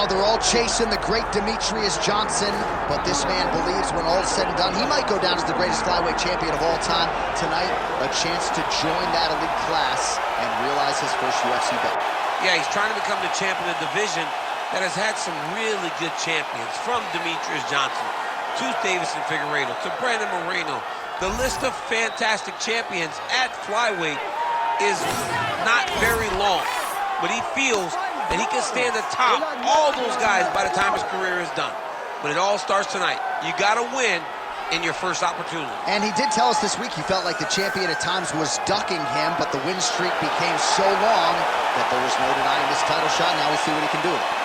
Now they're all chasing the great Demetrious Johnson, but this man believes when all's said and done, he might go down as the greatest flyweight champion of all time. Tonight, a chance to join that elite class and realize his first UFC belt. Yeah, he's trying to become the champion of the division that has had some really good champions, from Demetrious Johnson to Davison Figueiredo to Brandon Moreno. The list of fantastic champions at flyweight is not very long, but he feels that he can stand atop all those guys by the time his career is done. But it all starts tonight. You got to win in your first opportunity. And he did tell us this week he felt like the champion at times was ducking him, but the win streak became so long that there was no denying this title shot. Now we'll see what he can do with it.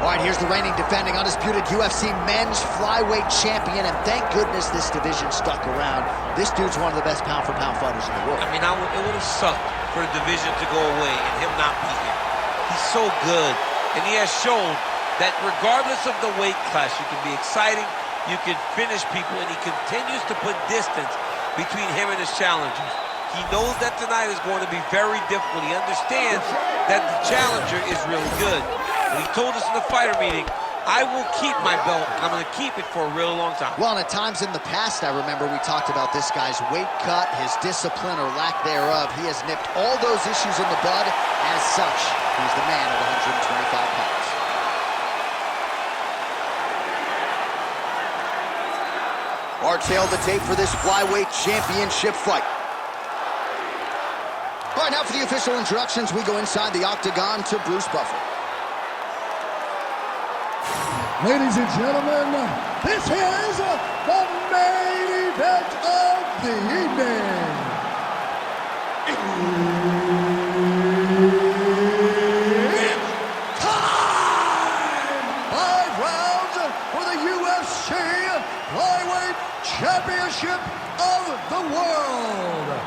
All right, here's the reigning, defending, undisputed UFC men's flyweight champion, and thank goodness this division stuck around. This dude's one of the best pound-for-pound fighters in the world. I mean, it would have sucked for the division to go away and him not be here. He's so good, and he has shown that regardless of the weight class, you can be exciting, you can finish people, and he continues to put distance between him and his challengers. He knows that tonight is going to be very difficult. He understands that the challenger is really good. And he told us in the fighter meeting, I will keep my belt, and I'm going to keep it for a real long time. Well, and at times in the past, I remember we talked about this guy's weight cut, his discipline or lack thereof. He has nipped all those issues in the bud. As such, he's the man at 125 pounds. Our tail the tape for this flyweight championship fight. All right, now for the official introductions, we go inside the octagon to Bruce Buffer. Ladies and gentlemen, this is the main event of the evening. It's time! 5 rounds for the UFC Flyweight Championship of the World.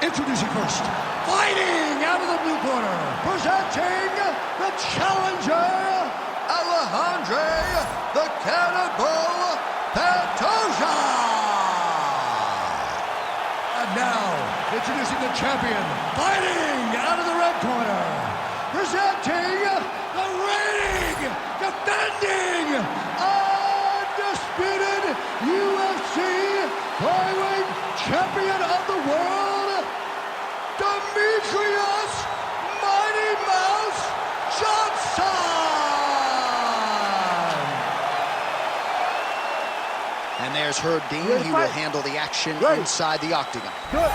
Introducing first, fighting out of the blue corner, presenting the challenger, Alexandre the Cannibal Pantoja. And now, introducing the champion, fighting out of the red corner, presenting the reigning, defending, undisputed UFC flyweight champion of the world, Demetrious Mighty Mouse Johnson. And there's Herb Dean. He will handle the action inside the octagon. Good.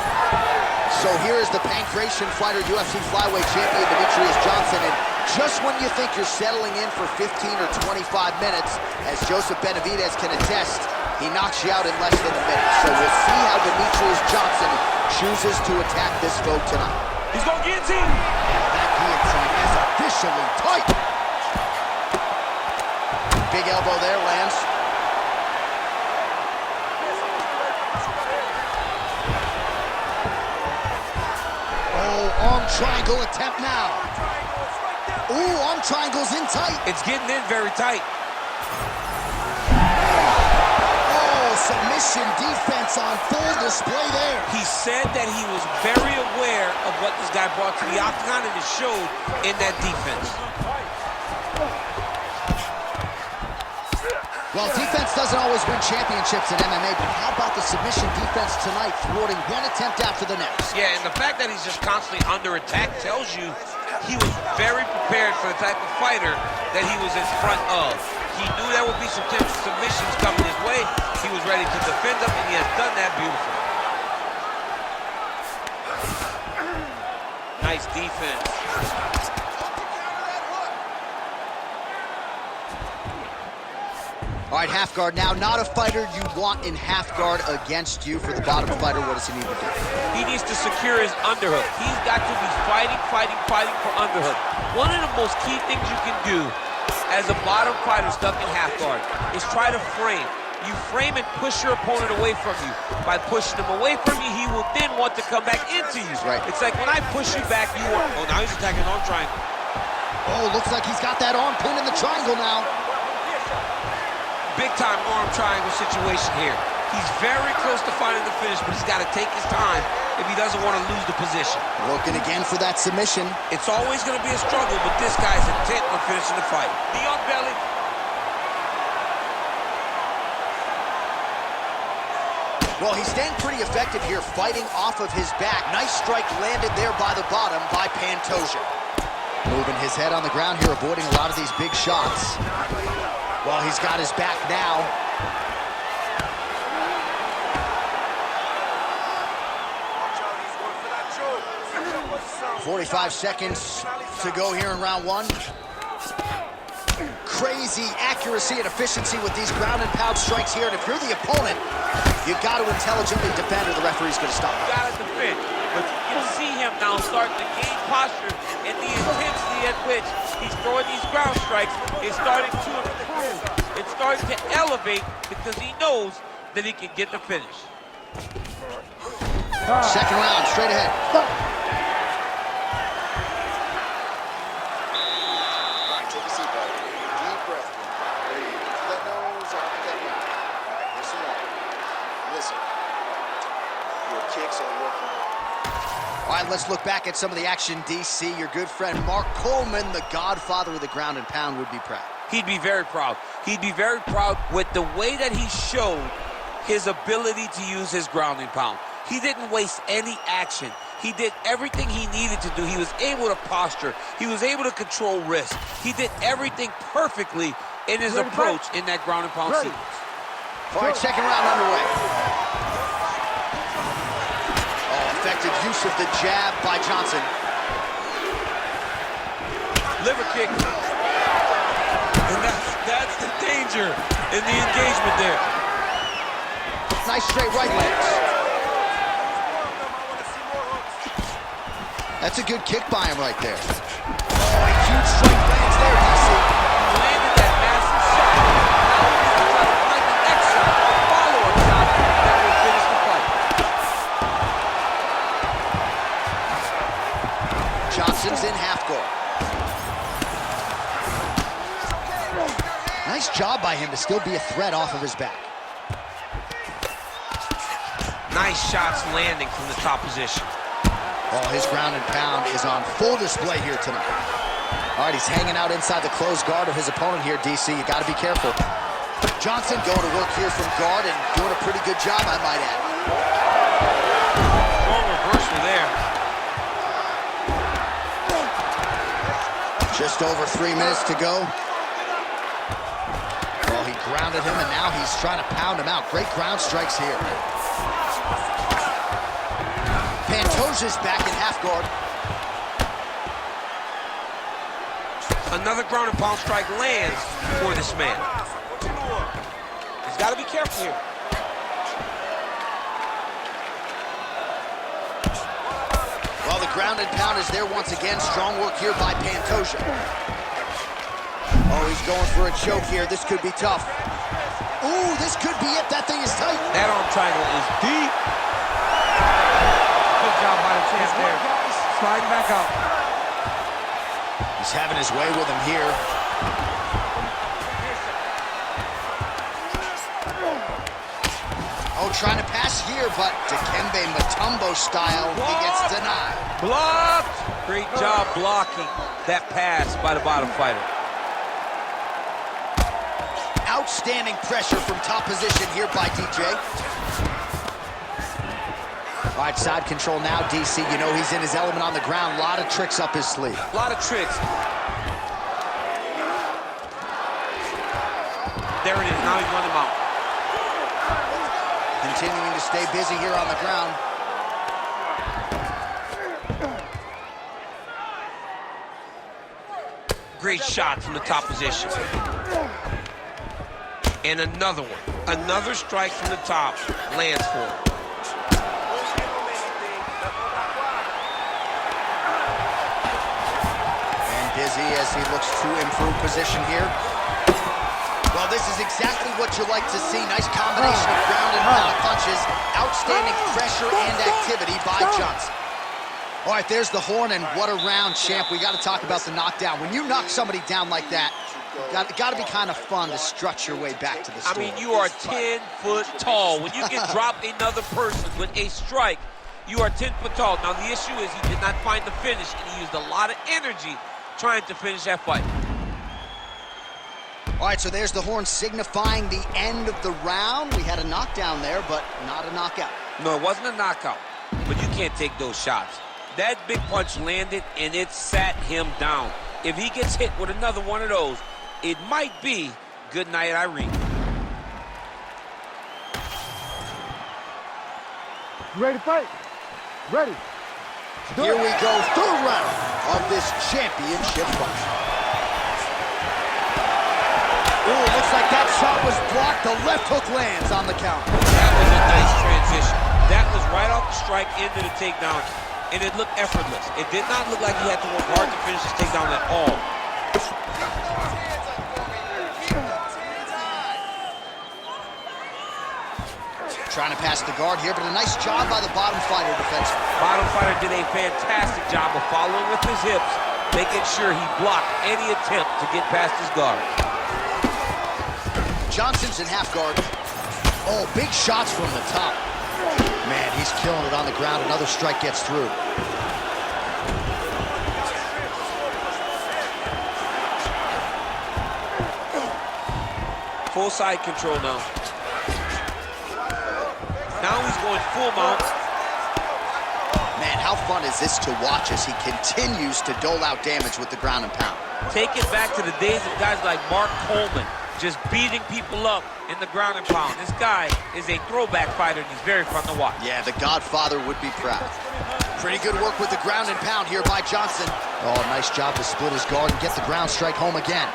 So here is the Pancration fighter, UFC flyweight champion Demetrious Johnson. And just when you think you're settling in for 15 or 25 minutes, as Joseph Benavidez can attest, he knocks you out in less than a minute. So we'll see how Demetrious Johnson chooses to attack this foe tonight. He's going guillotine. That guillotine is officially tight. Big elbow there, lands. Arm triangle attempt now. Ooh, arm triangle's in tight. It's getting in very tight. Oh, submission defense on full display there. He said that he was very aware of what this guy brought to the octagon, and it showed in that defense. Well, defense doesn't always win championships in MMA, but how about the submission defense tonight, thwarting one attempt after the next? Yeah, and the fact that he's just constantly under attack tells you he was very prepared for the type of fighter that he was in front of. He knew there would be some submissions coming his way. He was ready to defend them, and he has done that beautifully. Nice defense. All right, half guard now. Not a fighter you want in half guard against you. For the bottom fighter, what does he need to do? He needs to secure his underhook. He's got to be fighting for underhook. One of the most key things you can do as a bottom fighter stuck in half guard is try to frame. you frame and push your opponent away from you. By pushing him away from you, he will then want to come back into you. Right. It's like when I push you back, you want... Oh, now he's attacking arm triangle. Oh, looks like he's got that arm pinned in the triangle now. Big-time arm triangle situation here. He's very close to finding the finish, but he's got to take his time if he doesn't want to lose the position. Looking again for that submission. It's always going to be a struggle, but this guy's intent on finishing the fight. Knee on belly. Well, he's staying pretty effective here, fighting off of his back. Nice strike landed there by the bottom by Pantoja. Moving his head on the ground here, avoiding a lot of these big shots. Well, he's got his back now. "45 seconds to go here in round one." Crazy accuracy and efficiency with these ground and pound strikes here. And if you're the opponent, you've got to intelligently defend or the referee's going to stop. You got to defend. But you can see him now starting to gain posture, and the intensity at which he's throwing these ground strikes is starting to improve. It's starting to elevate because he knows that he can get the finish. Second round, straight ahead. All right, let's look back at some of the action, DC. Your good friend Mark Coleman, the godfather of the ground and pound, would be proud. He'd be very proud. He'd be very proud with the way that he showed his ability to use his ground and pound. He didn't waste any action. He did everything he needed to do. He was able to posture. He was able to control risk. He did everything perfectly in his approach in that ground and pound sequence. All right, second round underway. Effective use of the jab by Johnson. Liver kick. And that's the danger in the engagement there. Nice straight right legs. That's a good kick by him right there. Oh, a huge strike lands there, DC. He landed that massive shot. Now he's going to try to find the extra follow-up shot that will finish the fight. Johnson's in half guard. Nice job by him to still be a threat off of his back. Nice shots landing from the top position. Oh, his ground and pound is on full display here tonight. All right, he's hanging out inside the closed guard of his opponent here, DC. You got to be careful. Johnson going to work here from guard and doing a pretty good job, I might add. Strong reversal there. Just over 3 minutes to go. Well, he grounded him, and now he's trying to pound him out. Great ground strikes here. Pantoja's back in half guard. Another ground and pound strike lands for this man. He's got to be careful here. Well, the ground and pound is there once again. Strong work here by Pantoja. Oh, he's going for a choke here. This could be tough. Ooh, this could be it. That thing is tight. That arm triangle is deep. Good job by the champ there. Sliding back out. He's having his way with him here. Oh, trying to pass here, but Dikembe Mutombo style, he gets denied. Blocked. Great job blocking that pass by the bottom fighter. Outstanding pressure from top position here by DJ. All right, side control now, DC. You know he's in his element on the ground. A lot of tricks up his sleeve. A lot of tricks. There it is. Now he's running him out. Continuing to stay busy here on the ground. Great shot from the top position. And another one. Another strike from the top lands for him. Busy as he looks to improve position here. Well, Well, this is exactly what you like to see. Nice combination of ground and pound punches. Outstanding pressure and activity by Johnson. All right, there's the horn, and what a round, champ. We got to talk about the knockdown. When you knock somebody down like that, it got to be kind of fun to strut your way back to the store. I mean, you are 10 foot tall. When you can drop another person with a strike, you are 10 foot tall. Now, the issue is he did not find the finish, and he used a lot of energy trying to finish that fight. All right, so there's the horn signifying the end of the round. We had a knockdown there, but not a knockout. No, it wasn't a knockout, but you can't take those shots. That big punch landed, and it sat him down. If he gets hit with another one of those, it might be good night, Irene. You ready to fight? Ready. Here we go, third round of this championship fight. Ooh, looks like that shot was blocked. The left hook lands on the counter. That was a nice transition. That was right off the strike into the takedown, and it looked effortless. It did not look like he had to work hard to finish this takedown at all. Trying to pass the guard here, but a nice job by the bottom fighter defensively. Bottom fighter did a fantastic job of following with his hips, making sure he blocked any attempt to get past his guard. Johnson's in half guard. Oh, big shots from the top. Man, he's killing it on the ground. Another strike gets through. Full side control now. Now he's going full mount. Man, how fun is this to watch as he continues to dole out damage with the ground and pound. Take it back to the days of guys like Mark Coleman, just beating people up in the ground and pound. This guy is a throwback fighter, and he's very fun to watch. Yeah, the Godfather would be proud. Pretty good work with the ground and pound here by Johnson. Oh, nice job to split his guard and get the ground strike home again.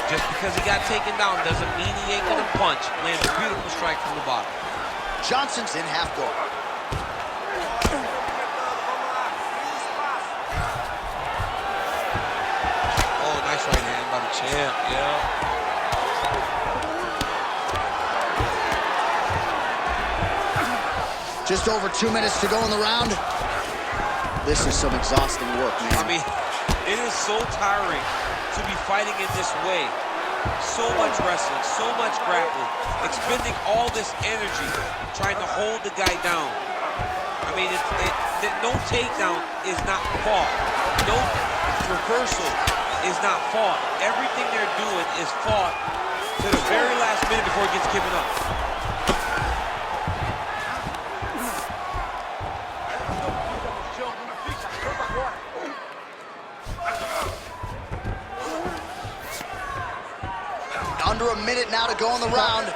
Just because he got taken down doesn't mean he ain't gonna punch. Lands a beautiful strike from the bottom. Johnson's in half guard. Oh, nice right hand by the champ, yeah. Just over 2 minutes to go in the round. This is some exhausting work, man. I mean, it is so tiring to be fighting in this way. So much wrestling, so much grappling, expending all this energy trying to hold the guy down. I mean, no takedown is not fought. No reversal is not fought. Everything they're doing is fought to the very last minute before it gets given up. Under a minute now to go in the round. His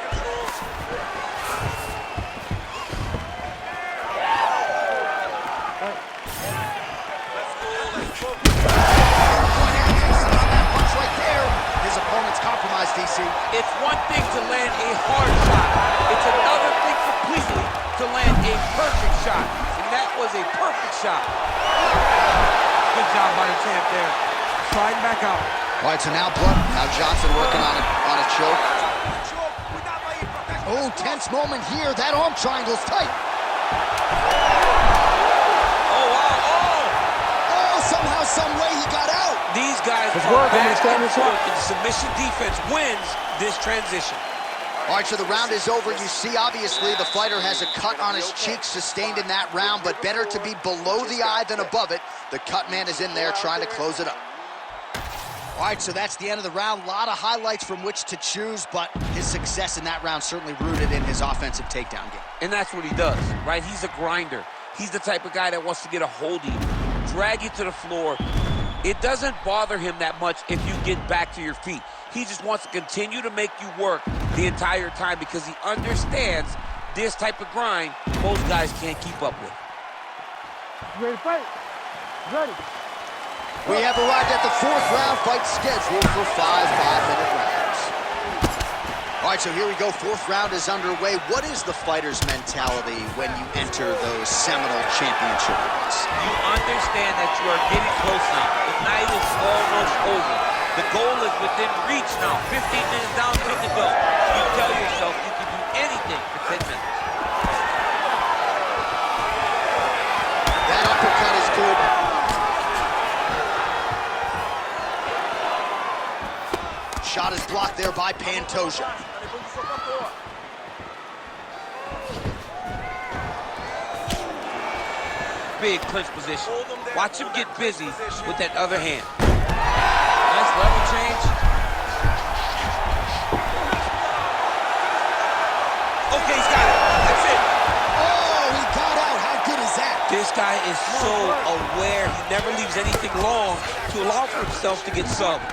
opponent's compromised, DC. It's one thing to land a hard shot. It's another thing completely to land a perfect shot. And that was a perfect shot. Good job by the champ there. Sliding back out. All right, so now blood. Now Johnson working on a choke. Oh, tense moment here. That arm triangle's tight. Oh, wow. Oh, somehow, some way he got out. These guys are back and forth, and submission defense wins this transition. All right, so the round is over. You see, obviously, the fighter has a cut on his cheek sustained in that round, but better to be below the eye than above it. The cut man is in there trying to close it up. All right, so that's the end of the round. A lot of highlights from which to choose, but his success in that round certainly rooted in his offensive takedown game. And that's what he does, right? He's a grinder. He's the type of guy that wants to get a hold of you, drag you to the floor. It doesn't bother him that much if you get back to your feet. He just wants to continue to make you work the entire time because he understands this type of grind most guys can't keep up with. You ready to fight? Ready. We have arrived at the fourth round fight scheduled for 5 5-minute rounds. All right, so here we go. Fourth round is underway. What is the fighter's mentality when you enter those seminal championship rounds? You understand that you are getting close now. The night is almost over. The goal is within reach now. 15 minutes down, 10 to go. You tell yourself you can do anything for 10 minutes. That uppercut is good. Shot is blocked there by Pantoja. Big clinch position. Watch him get busy with that other hand. Nice level change. Okay, he's got it. That's it. Oh, he got out. How good is that? This guy is so aware. He never leaves anything long to allow for himself to get subbed.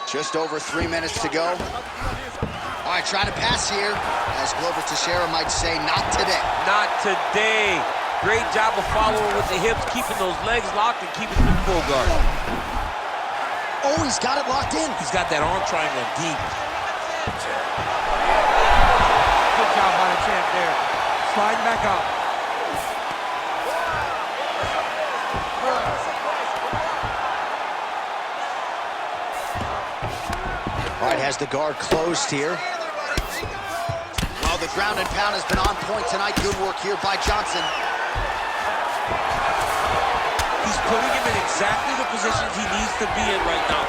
Just over 3 minutes to go. All right, trying to pass here. As Glover Teixeira might say, not today. Not today. Great job of following with the hips, keeping those legs locked and keeping them full guard. Oh, he's got it locked in. He's got that arm triangle deep. Good job by the champ there. Sliding back out. All right, has the guard closed here. Oh, the ground and pound has been on point tonight. Good work here by Johnson. He's putting him in exactly the positions he needs to be in right now.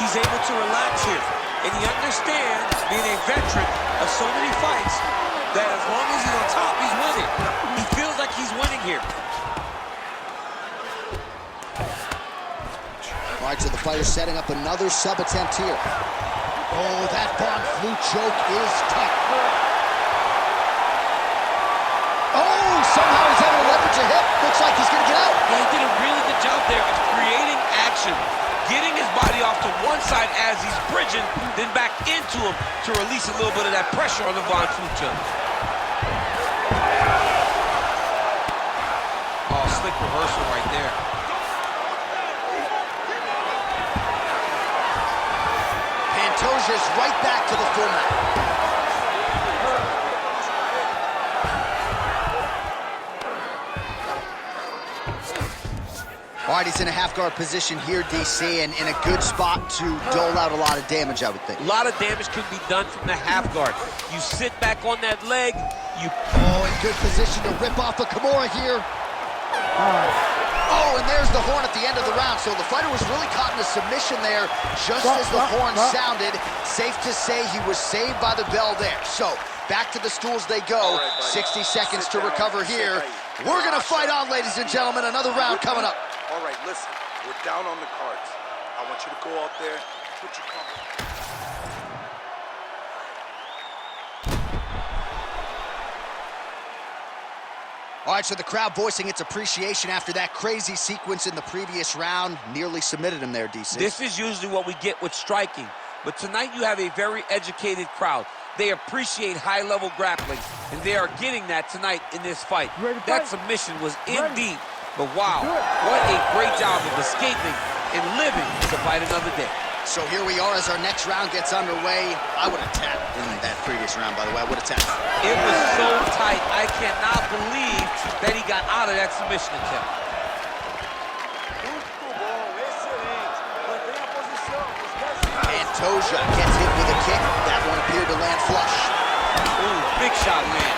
He's able to relax here. And he understands, being a veteran of so many fights, that as long as he's on top, he's winning. He feels like he's winning here. All right, so the fighter setting up another sub attempt here. Oh, that Von Flue choke is tough. Oh, somehow he's able to leverage a hip. Looks like he's gonna get out. Yeah, he did a really good job there of creating action, getting his body off to one side as he's bridging, then back into him to release a little bit of that pressure on the Von Flue choke. Oh, slick reversal right there. Pantoja's right back to the full mat. All right, he's in a half-guard position here, DC, and in a good spot to dole out a lot of damage, I would think. A lot of damage can be done from the half guard. You sit back on that leg, you... Oh, in good position to rip off a Kimura here. Oh, and there's the horn at the end of the round. So the fighter was really caught in a submission there just as the horn sounded. Safe to say he was saved by the bell there. So back to the stools they go. 60 seconds to recover here. We're going to fight on, ladies and gentlemen. Another round coming up. All right, listen, we're down on the cards. I want you to go out there, put your confidence. All right, so the crowd voicing its appreciation after that crazy sequence in the previous round. Nearly submitted him there, DC. This is usually what we get with striking. But tonight you have a very educated crowd. They appreciate high-level grappling, and they are getting that tonight in this fight. That submission was indeed, but wow, what a great job of escaping and living to fight another day. So here we are as our next round gets underway. I would have tapped in that previous round, by the way. I would have tapped. It was so tight. I cannot believe that he got out of that submission attempt. Pantoja gets hit with a kick. That one appeared to land flush. Ooh, big shot, man.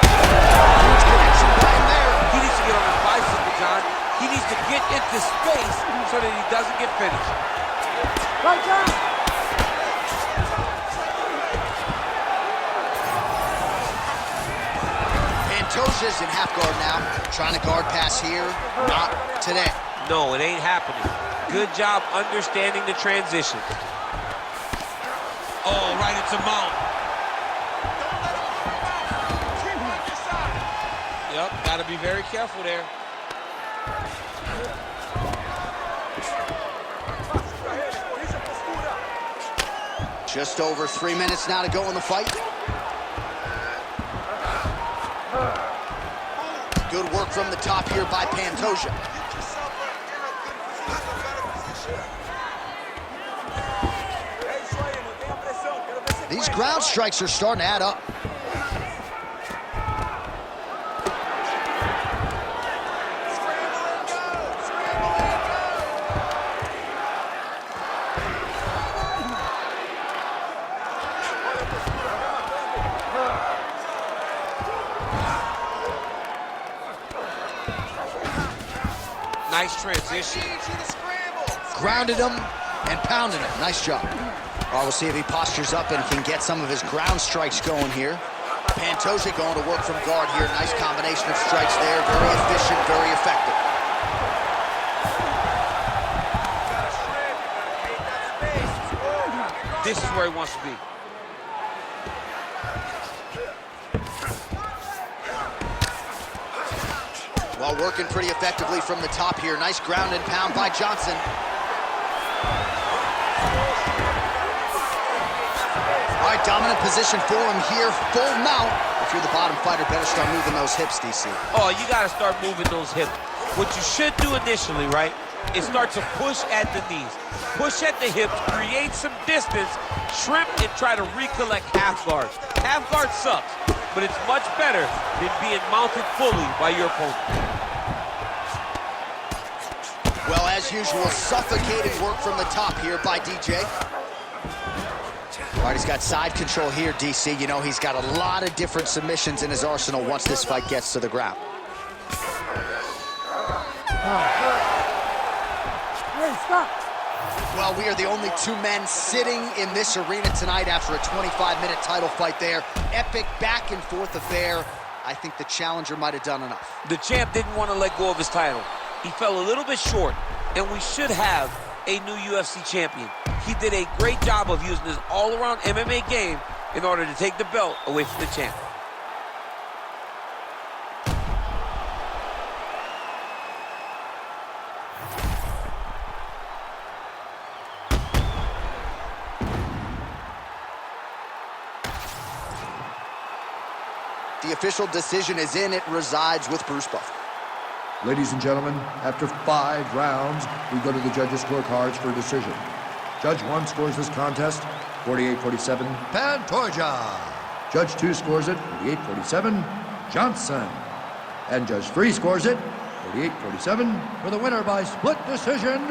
Huge connection by him there. He needs to get on his bicycle, John. He needs to get into space so that he doesn't get finished. Right down. Pantoja's in half guard now. Trying to guard pass here. Not today. No, it ain't happening. Good job understanding the transition. Oh, right into mount. Yep, gotta be very careful there. Just over 3 minutes now to go in the fight. Good work from the top here by Pantoja. ground strikes are starting to add up. Nice transition. Grounded him and pounded him. Nice job. All right, we'll see if he postures up and can get some of his ground strikes going here. Pantoja going to work from guard here. Nice combination of strikes there. Very efficient, very effective. This is where he wants to be. Well, working pretty effectively from the top here. Nice ground and pound by Johnson. All right, dominant position for him here. Full mount. If you're the bottom fighter, better start moving those hips, DC. Oh, you got to start moving those hips. What you should do initially, right, is start to push at the knees. Push at the hips, create some distance, shrimp, and try to recollect half guard. Half guard sucks, but it's much better than being mounted fully by your opponent. Well, as usual, suffocating work from the top here by DJ. All right, he's got side control here, DC. You know, he's got a lot of different submissions in his arsenal once this fight gets to the ground. Hey, stop. Well, we are the only two men sitting in this arena tonight after a 25-minute title fight there. Epic back-and-forth affair. I think the challenger might have done enough. The champ didn't want to let go of his title. He fell a little bit short, and we should have a new UFC champion. He did a great job of using his all-around MMA game in order to take the belt away from the champ. The official decision is in. It resides with Bruce Buffer. Ladies and gentlemen, after 5 rounds, we go to the judges' scorecards for a decision. Judge 1 scores this contest 48-47, Pantoja. Judge 2 scores it 48-47, Johnson. And Judge 3 scores it 48-47 for the winner by split decision,